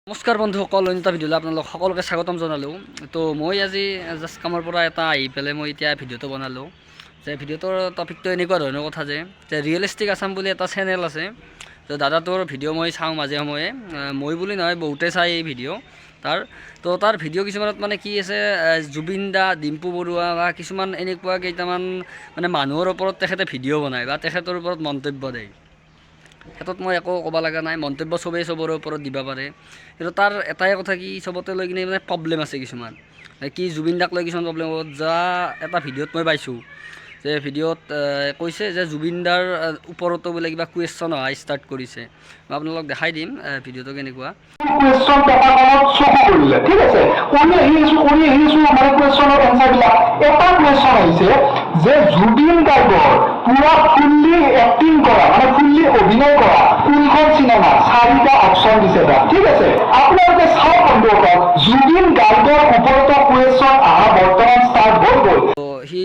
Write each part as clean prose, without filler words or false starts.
নমস্কাৰ বন্ধুসকল, অন্য এটা ভিডিঅ'লৈ আপোনালোক সকলোকে স্বাগতম জনালোঁ। তো মই আজি জাষ্ট কামৰ পৰা এটা আহি পেলাই মই এতিয়া ভিডিঅ'টো বনালোঁ। যে ভিডিঅ'টোৰ টপিকটো এনেকুৱা ধৰণৰ কথা যে ৰিয়েলিষ্টিক আছাম বুলি এটা চেনেল আছে। তো দাদাটোৰ ভিডিঅ' মই চাওঁ মাজে সময়ে, মই বুলি নহয় বহুতে চাই এই ভিডিঅ' তাৰ ভিডিঅ' কিছুমানত মানে কি আছে, জুবিন দা, ডিম্পু বৰুৱা বা কিছুমান এনেকুৱা কেইটামান মানে মানুহৰ ওপৰত তেখেতে ভিডিঅ' বনায় বা তেখেতৰ ওপৰত মন্তব্য দিয়ে। ক্ষেত্ৰত মই একো ক'ব লগা নাই, মন্তব্য চবেই চবৰে ওপৰত দিব পাৰে। কিন্তু তাৰ এটাই কথা কি, চবতে লৈ কিনে মানে প্ৰব্লেম আছে কিছুমান। কি জুবিন দাক লৈ কিছুমান প্ৰব্লেম হ'ব। এটা ভিডিঅ'ত মই পাইছোঁ যে ভিডিঅ'ত কৈছে যে জুবিন দাৰ ওপৰতো বোলে কিবা কুৱেশ্যন অহা ষ্টাৰ্ট কৰিছে। মই আপোনালোকক দেখাই দিম ভিডিঅ'টো কেনেকুৱা। কুৱেশ্যন পেপাৰখনত চকু কৰিলে, ঠিক আছে, কৰি আহিছোঁ মানে কুৱেশ্যনৰ এনচাৰবিলাক। এটা কুৱেশ্যন আহিছে যে জুবিন গাৰ্গৰ পুৰা ফুল্লি এক্টিং কৰা মানে ফুল্লি অভিনয় কৰা কোনখন চিনেমা, 4টা অপশ্যন দিছে তাত, ঠিক আছে। আপোনালোকে চাওক বন্ধুসকল, জুবিন গাৰ্গৰ ওপৰতো কুৱেশ্যন অহা বৰ্তমান ষ্টাৰ্ট হৈ গ'ল। তো সি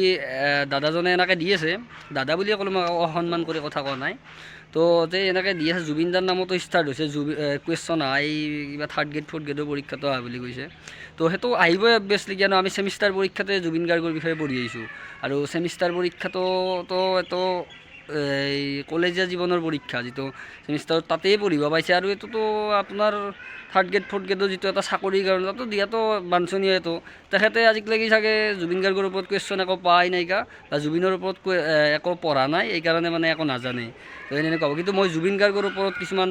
দাদাজনে এনেকৈ দি আছে, দাদা বুলিয়ে ক'লোঁ, মই অসন্মান কৰি কথা কোৱা নাই। তো যে এনেকৈ দি আছে, জুবিন দাৰ নামতো ষ্টাৰ্ট হৈছে কুৱেশ্যন অহা, এই কিবা 3rd গ্ৰেড 4th গ্ৰেডৰ পৰীক্ষাটো অহা বুলি কৈছে। তো সেইটো আহিবই অবভিয়াছলি, কিয়নো আমি ছেমিষ্টাৰ পৰীক্ষাতে জুবিন গাৰ্গৰ বিষয়ে পঢ়ি আহিছোঁ। আৰু ছেমিষ্টাৰ পৰীক্ষাটোতো এইটো এই কলেজীয়া জীৱনৰ পৰীক্ষা, যিটো ছেমিষ্টাৰত তাতেই পঢ়িব পাইছে। আৰু এইটোতো আপোনাৰ 3rd গ্ৰেড 4th গ্ৰেডৰ যিটো এটা চাকৰিৰ কাৰণে তাতো দিয়াটো বাঞ্ছনীয়। এইটো তেখেতে আজিলৈকে চাগে জুবিন গাৰ্গৰ ওপৰত কুৱেশ্যন একো পোৱাই নাইকা, বা জুবিনৰ ওপৰত একো পঢ়া নাই, এইকাৰণে মানে একো নাজানে। তো এনেকুৱা হ'ব। কিন্তু মই জুবিন গাৰ্গৰ ওপৰত কিছুমান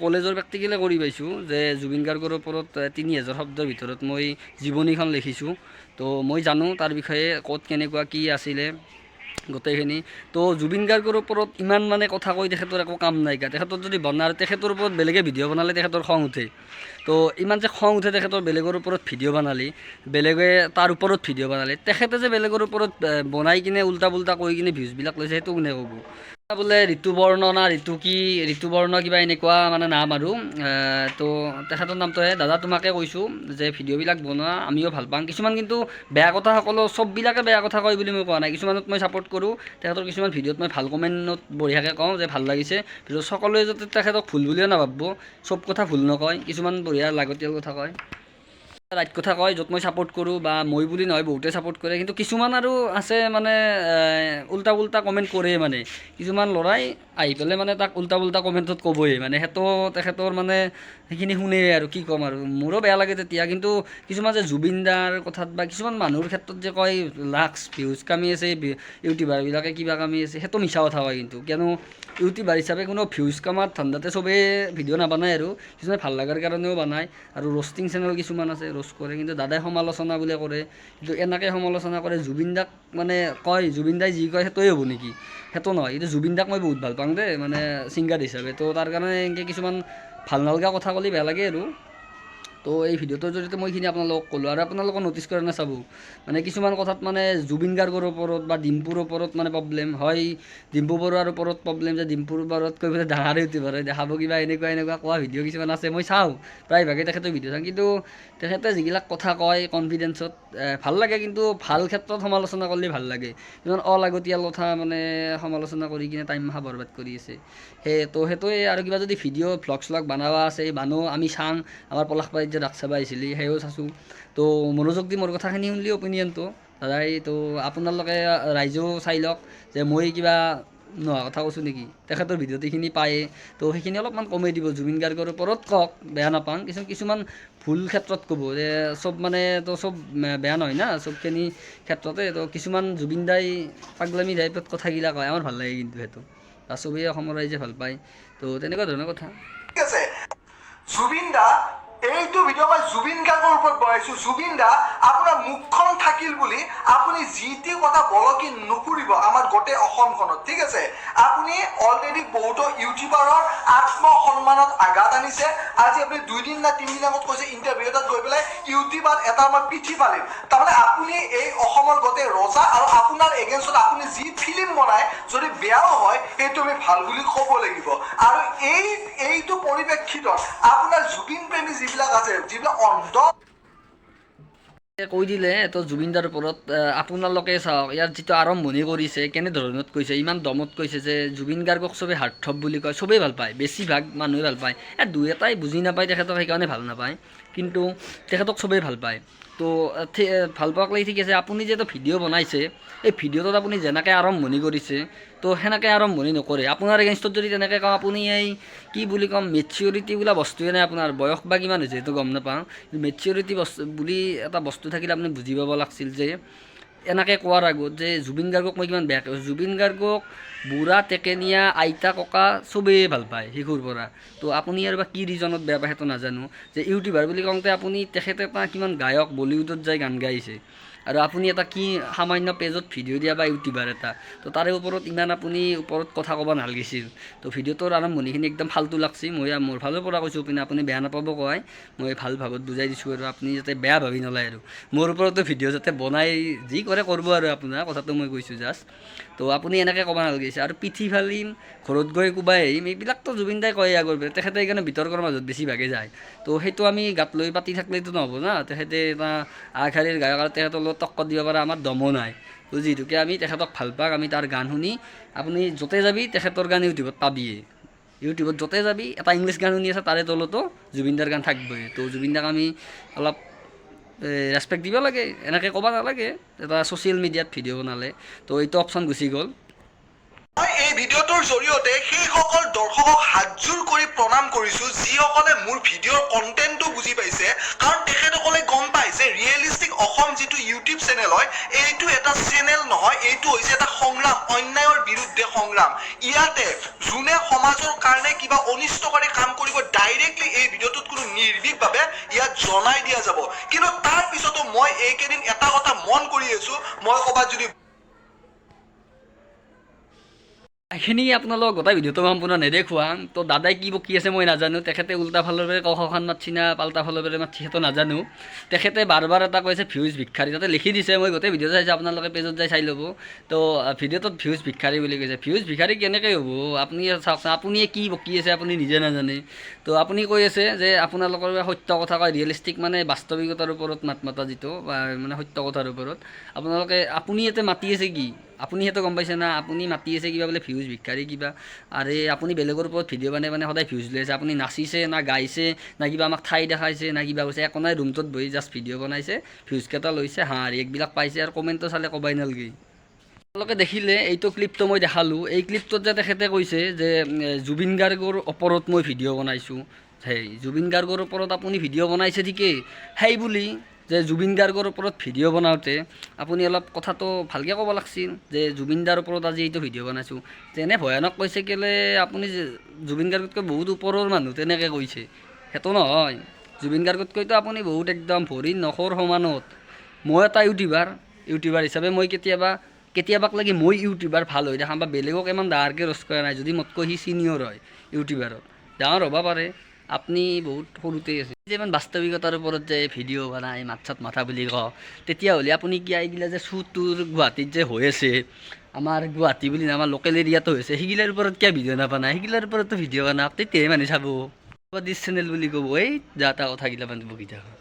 কলেজৰ প্ৰেক্টিকেলে কৰি পাইছোঁ। যে জুবিন গাৰ্গৰ ওপৰত 3000 শব্দৰ ভিতৰত মই জীৱনীখন লিখিছোঁ। তো মই জানো তাৰ বিষয়ে ক'ত কেনেকুৱা কি আছিলে গোটেইখিনি। তো জুবিন গাৰ্গৰ ওপৰত ইমান মানে কথা কৈ তেখেতৰ একো কাম নাইকা। তেখেতৰ যদি বনায়, তেখেতৰ ওপৰত বেলেগে ভিডিঅ' বনালে তেখেতৰ খং উঠে। তো ইমান যে খং উঠে তেখেতৰ বেলেগৰ ওপৰত ভিডিঅ' বনালি, বেলেগে তাৰ ওপৰত ভিডিঅ' বনালে, তেখেতে যে বেলেগৰ ওপৰত বনাই কিনে উল্টা পুল্টা কৈ কিনে ভিউজবিলাক লৈছে, সেইটো কোনে ক'ব। বোলে ঋতুবৰ্ণ না ঋতুবৰ্ণ কিবা এনেকুৱা মানে নাম। আৰু তো তেখেতৰ নামটোহে। দাদা তোমাকে কৈছোঁ যে ভিডিঅ'বিলাক বনোৱা আমিও ভাল পাওঁ। কিছুমান কিন্তু বেয়া কথা, সকলো চববিলাকে বেয়া কথা কয় বুলি মই কোৱা নাই। কিছুমানত মই ছাপোৰ্ট কৰোঁ, তেখেতৰ কিছুমান ভিডিঅ'ত মই ভাল কমেণ্টত বঢ়িয়াকৈ কওঁ যে ভাল লাগিছে ভিডিঅ'। সকলোৱে যাতে তেখেতক ভুল বুলিও নাভাবিব, চব কথা ভুল নকয়, কিছুমান বঢ়িয়া লাগতিয়াল কথা কয়, ৰাইট কথা কয়, য'ত মই ছাপোৰ্ট কৰোঁ, বা মই বুলি নহয় বহুতে ছাপোৰ্ট কৰে। কিন্তু কিছুমান আৰু আছে মানে উল্টা পুল্টা কমেণ্ট কৰে। মানে কিছুমান ল'ৰাই আহি পেলাই মানে তাক উল্টা পুল্টা কমেণ্টত ক'বই, মানে সেইটো তেখেতৰ মানে সেইখিনি শুনে আৰু কি ক'ম। আৰু মোৰো বেয়া লাগে তেতিয়া। কিন্তু কিছুমান যে জুবিন দাৰ কথাত বা কিছুমান মানুহৰ ক্ষেত্ৰত যে কয় লাক্স ভিউজ কামি আছে, ইউটিউবাৰবিলাকে কিবা কামি আছে, সেইটো মিছা কথা কয়। কিন্তু কিয়নো ইউটিউবাৰ হিচাপে কোনো ভিউজ কামাৰ ধান্দাতে চবেই ভিডিঅ' নাবনায়। আৰু কিছুমানে ভাল লগাৰ কাৰণেও বনায়। আৰু ৰ'ষ্টিং চেনেল কিছুমান আছে, ৰ'ষ্ট কৰে। কিন্তু দাদাই সমালোচনা বোলে কৰে, কিন্তু এনেকৈ সমালোচনা কৰে। জুবিন দাক মানে কয়, জুবিন দাই যি কয় সেইটোৱে হ'ব নেকি? সেইটো নহয়। কিন্তু জুবিন দাক মই বহুত ভাল পাওঁ দেই, মানে ছিংগাৰ হিচাপে। তো তাৰ কাৰণে এনেকৈ কিছুমান ভাল নলগা কথা ক'লে বেয়া লাগে। আৰু তো এই ভিডিঅ'টোৰ জৰিয়তে মই এইখিনি আপোনালোকক ক'লোঁ। আৰু আপোনালোকক ন'টিছ কৰে নে চাব, মানে কিছুমান কথাত মানে জুবিন গাৰ্গৰ ওপৰত বা ডিম্পুৰ ওপৰত মানে প্ৰব্লেম হয়, ডিম্পু বৰুৱাৰ ওপৰত প্ৰব্লেম, যে ডিম্পুৰ ওপৰত কৈ পেলাই ডাঙৰ ইউটিউবাৰ হয় দেখাব, কিবা এনেকুৱা কোৱা ভিডিঅ' কিছুমান আছে। মই চাওঁ প্ৰায়ভাগে তেখেতৰ ভিডিঅ' চাওঁ। কিন্তু তেখেতে যিবিলাক কথা কয় কনফিডেঞ্চত ভাল লাগে, কিন্তু ভাল ক্ষেত্ৰত সমালোচনা কৰিলে ভাল লাগে। কিছুমান অলাগতিয়াল কথা মানে সমালোচনা কৰি কিনে টাইম মাখা বৰবাদ কৰি আছে। সেইটোৱে। আৰু কিবা যদি ভিডিঅ' ভ্লগ শ্লগ বনাবা আছে, আমি চাওঁ। আমাৰ পলাশবাৰীত যে ৰাস চাব আহিছিল, সেইও চাইছোঁ। তো মনোযোগ দি মোৰ কথাখিনি শুনিলে অপিনিয়নটো দাদাই। তো আপোনালোকে ৰাইজেও চাই লওক যে মই কিবা নোহোৱা কথা কৈছোঁ নেকি। তেখেতৰ ভিডিঅ'ত এইখিনি পায়ে, তো সেইখিনি অলপমান কমাই দিব। জুবিন গাৰ্গৰ ওপৰত কওক, বেয়া নাপাওঁ। কিছুমান ভুল ক্ষেত্ৰত ক'ব, যে চব মানে তো চব বেয়া নহয় না, চবখিনি ক্ষেত্ৰতে। তো কিছুমান জুবিন দাই পাগলামি টাইপত কথাগিলা কয়, আমাৰ ভাল লাগে কিন্তু সেইটো, বা চবেই অসমৰ ৰাইজে ভাল পায়। তো তেনেকুৱা ধৰণৰ কথা। ঠিক আছে, জুবিন দা এইটো ভিডিঅ' মই জুবিন গাৰ্গৰ ওপৰত বনাইছোঁ। জুবিন দা আপোনাৰ মুখখন থাকিল বুলি আপুনি যি টি কথা বলকি নুফুৰিব আমাৰ গোটেই অসমখনত, ঠিক আছে। আপুনি অলৰেডি বহুতো ইউটিউবাৰৰ আত্মসন্মানত আঘাত আনিছে। আজি আপুনি 2 দিন না 3 দিন আগত কৈছে ইণ্টাৰভিউ এটাত গৈ পেলাই ইউটিউবাৰ এটা মই পিঠি ফালিম। তাৰমানে আপুনি এই অসমৰ গোটেই ৰজা, আৰু আপোনাৰ এগেইনষ্টত আপুনি যি ফিল্ম বনায় যদি বেয়াও হয় সেইটো আমি ভাল বুলি ক'ব লাগিব। আৰু এইটো পৰিপ্ৰেক্ষিতত আপোনাৰ জুবিন প্ৰেমী যিবিলাক আছে, যিবিলাক অন্ধ কৈ দিলে তো জুবিনদাৰ ওপৰত আপোনালোকে চাওক ইয়াৰ যিটো আৰম্ভণি কৰিছে কেনেধৰণত কৈছে, ইমান দমত কৈছে যে জুবিন গাৰ্গক চবেই হাৰ্থব বুলি কয়, চবেই ভাল পায়, বেছিভাগ মানুহে ভাল পায়। দুই এটাই বুজি নাপায় তেখেতক, সেইকাৰণে ভাল নাপায়, কিন্তু তেখেতক চবেই ভাল পায়। তো ভাল পোৱাক লাগি ঠিক আছে। আপুনি যে এটা ভিডিঅ' বনাইছে, এই ভিডিঅ'টোত আপুনি যেনেকৈ আৰম্ভণি কৰিছে তো সেনেকৈ আৰম্ভণি নকৰে। আপোনাৰ এগেইনষ্টত যদি তেনেকৈ কওঁ, আপুনি এই কি বুলি ক'ম, মেচিয়ৰিটি বোলা বস্তুৱে নাই আপোনাৰ, বয়স বা কিমান হৈছে সেইটো গম নাপাওঁ, মেচিয়ৰিটি বস্তু বুলি এটা বস্তু থাকিলে আপুনি বুজি পাব লাগিছিল যে এনেকৈ কোৱাৰ আগত যে জুবিন গাৰ্গক মই কিমান বেয়া কৈছোঁ। জুবিন গাৰ্গক বুঢ়া টেকেনীয়া আইতা ককা চবেই ভাল পায় শিশুৰ পৰা। তো আপুনি আৰু বা কি ৰিজনত বেয়া পায় সেইটো নাজানো। যে ইউটিউবাৰ বুলি কওঁতে আপুনি তেখেতে এটা কিমান গায়ক, বলিউডত যাই গান গাইছে, আৰু আপুনি এটা কি সামান্য পেজত ভিডিঅ' দিয়া বা ইউটিউবাৰ এটা, তো তাৰে ওপৰত ইমান আপুনি ওপৰত কথা ক'ব নালাগিছিল। তো ভিডিঅ'টোৰ আৰম্ভণিখিনি একদম ফাল্টু লাগছি। মই মোৰ ফালৰ পৰা কৈছোঁ, আপুনি বেয়া নাপাব কয়, মই ভাল ভাৱত বুজাই দিছোঁ, আৰু আপুনি যাতে বেয়া ভাবি নলয়, আৰু মোৰ ওপৰতো ভিডিঅ' যাতে বনাই যি কৰে কৰিব, আৰু আপোনাৰ কথাটো মই কৈছোঁ জাষ্ট। তো আপুনি এনেকৈ ক'ব নালাগিছে। আৰু পিঠি ফালিম, ঘৰত গৈ কোবাই আহিম, এইবিলাকতো জুবিন দাই কয় আগৰ পৰা, তেখেতে সেইকাৰণে বিতৰ্কৰ মাজত বেছিভাগে যায়। তো সেইটো আমি গাত লৈ পাতি থাকিলেতো নহ'ব না। তেখেতে এটা আগশাৰীৰ গায়ক, আৰু তেখেতৰ লগত টক্কৰ দিব পৰা আমাৰ দমো নাই। তো যিহেতুকে আমি তেখেতক ভাল পাওঁ, আমি তাৰ গান শুনি, আপুনি য'তে যাবি তেখেতৰ গান ইউটিউবত পাবিয়ে। ইউটিউবত য'তে যাবি এটা ইংলিছ গান শুনি আছে, তাৰে তলতো জুবিনদাৰ গান থাকিবই। তো জুবিনদাক আমি অলপ ৰেচপেক্ট দিব লাগে, এনেকৈ ক'ব নালাগে এটা ছ'চিয়েল মিডিয়াত ভিডিঅ' বনালে। তো এইটো অপশ্যন গুচি গ'ল। মই এই ভিডিঅ'টোৰ জৰিয়তে সেইসকল দৰ্শকক হাতযোৰ কৰি প্ৰণাম কৰিছোঁ যিসকলে মোৰ ভিডিঅ'ৰ কণ্টেণ্টটো বুজি পাইছে, কাৰণ তেখেতসকলে গম পায় যে ৰিয়েলিষ্টিক অসম যিটো ইউটিউব চেনেল হয়, এইটো এটা চেনেল নহয়, এইটো হৈছে এটা সংগ্ৰাম, অন্যায়ৰ বিৰুদ্ধে সংগ্ৰাম। ইয়াতে যোনে সমাজৰ কাৰণে কিবা অনিষ্টকাৰী কাম কৰিব, ডাইৰেক্টলি এই ভিডিঅ'টোত কোনো নিৰ্ভীকভাৱে ইয়াত জনাই দিয়া যাব। কিন্তু তাৰ পিছতো মই এইকেইদিন এটা কথা মন কৰি আছোঁ, মই ক'ৰবাত যদি এইখিনি আপোনালোক গোটেই ভিডিঅ'টো সম্পূৰ্ণ নেদেখুৱাম। তো দাদাই কি বকি আছে মই নাজানো, তেখেতে উল্টা ফালৰ পৰা কখন মাতছি না পাল্টা ফালৰ পৰা মাতছি সেইটো নাজানো। তেখেতে বাৰ এটা কৈছে ভিউজ ভিক্ষাৰী, তাতে লিখি দিছে, মই গোটেই ভিডিঅ' চাইছোঁ, আপোনালোকে পেজত যাই চাই ল'ব। তো ভিডিঅ'টোত ভিউজ ভিক্ষাৰী বুলি কৈছে। ভিউজ ভিক্ষাৰী কেনেকৈ হ'ব? আপুনি চাওকচোন, আপুনিয়ে কি বকি আছে আপুনি নিজে নাজানে। তো আপুনি কৈ আছে যে আপোনালোকৰ সত্য কথা কয়, ৰিয়েলিষ্টিক মানে বাস্তৱিকতাৰ ওপৰত মাত মাতা যিটো, মানে সত্য কথাৰ ওপৰত আপুনি ইয়াতে মাতি আছে কি? আপুনি সেইটো গম পাইছে না? আপুনি মাতি আছে কিবা বোলে ভিউজ ভিক্ষাৰী কিবা, আৰে আপুনি বেলেগৰ ওপৰত ভিডিঅ' বনাই সদায় ভিউজ লৈ আছে। আপুনি নাচিছে না গাইছে না কিবা আমাক ঠাই দেখাইছে না কিবা কৈছে, একো নাই, ৰুমটোত বহি জাষ্ট ভিডিঅ' বনাইছে, ভিউজকেইটা লৈছে, এইবিলাক পাইছে, আৰু কমেণ্টটো চালে ক'বাই নালাগে। আপোনালোকে দেখিলে এইটো ক্লিপটো মই দেখালোঁ, এই ক্লিপটোত যে তেখেতে কৈছে যে জুবিন গাৰ্গৰ ওপৰত মই ভিডিঅ' বনাইছোঁ। জুবিন গাৰ্গৰ ওপৰত আপুনি ভিডিঅ' বনাইছে ঠিকেই, সেই বুলি যে জুবিন গাৰ্গৰ ওপৰত ভিডিঅ' বনাওঁতে আপুনি অলপ কথাটো ভালকৈ ক'ব লাগিছিল যে জুবিন দাৰ ওপৰত আজি এইটো ভিডিঅ' বনাইছোঁ। যেনে ভয়ানক কৈছে কেলে, আপুনি জুবিন গাৰ্গতকৈ বহুত ওপৰৰ মানুহ তেনেকৈ কৈছে, সেইটো নহয়। জুবিন গাৰ্গতকৈতো আপুনি বহুত একদম ভৰি নখৰ সমানত। মই এটা ইউটিউবাৰ হিচাপে মই কেতিয়াবাক লাগি মই ইউটিউবাৰ ভাল হৈ দেখাম, বা বেলেগক ইমান ডাঙৰকৈ ৰ'ষ্ট কৰা নাই, যদি মোতকৈ সি চিনিয়ৰ হয় ইউটিউবাৰত, ডাঙৰ হ'ব পাৰে, আপুনি বহুত সৰুতেই আছে। যে ইমান বাস্তৱিকতাৰ ওপৰত যে ভিডিঅ' বনাই মাত চাত মাথা বুলি কওঁ, তেতিয়াহ'লে আপুনি কি এইগিলা যে চুৰ গুৱাহাটীত যে হৈ আছে, আমাৰ গুৱাহাটী বুলি নহয়, আমাৰ লোকেল এৰিয়াতো হৈছে, সেইগিলাৰ ওপৰত কিয় ভিডিঅ' নাবনায়? সেইগিলাৰ ওপৰতো ভিডিঅ' বনাওক, তেতিয়াহে মানুহ চাব। দিছ চেনেল বুলি ক'ব, এই যা তা কথাগিলা মানুহ বকি থাকক।